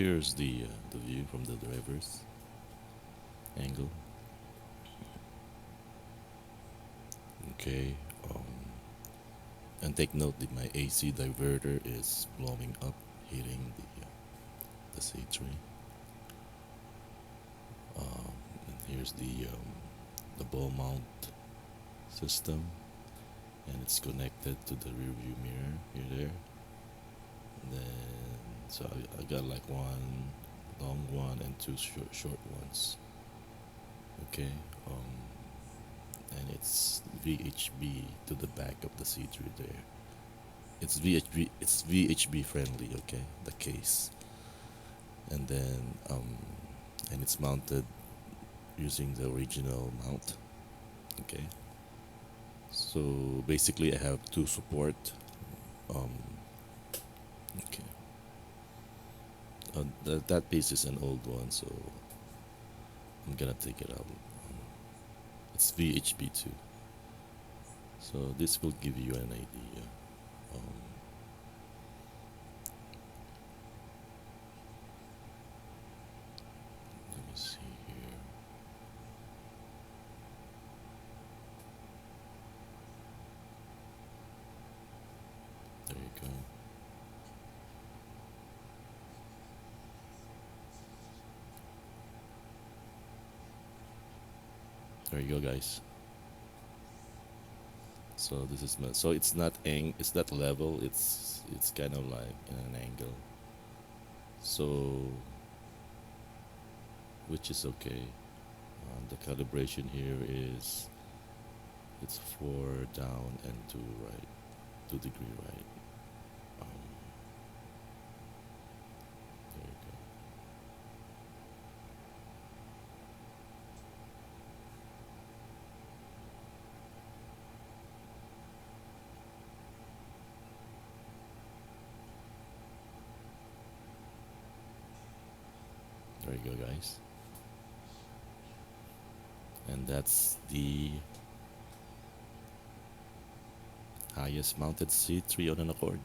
Here's the view from the driver's angle. Okay. And take note that my AC diverter is blowing up, hitting the C3. And here's the ball mount system, and it's connected to the rear view mirror here there. And then so I got like one long one and two short ones. Okay. And it's VHB to the back of the C3 there. It's VHB. It's VHB friendly. Okay, the case, and then and it's mounted using the original mount. Okay, so basically I have two support. Um, okay, that piece is an old one, so I'm gonna take it out. It's VHB too, so this will give you an idea. Um, Let me see here. There you go. There you go, guys. So this is my, so it's not level. It's kind of like in an angle. So which is okay. The calibration here is it's 4 down and 2 right, 2 degree right. Um, there you go. There you go, guys. And that's the highest mounted C3 on an Accord.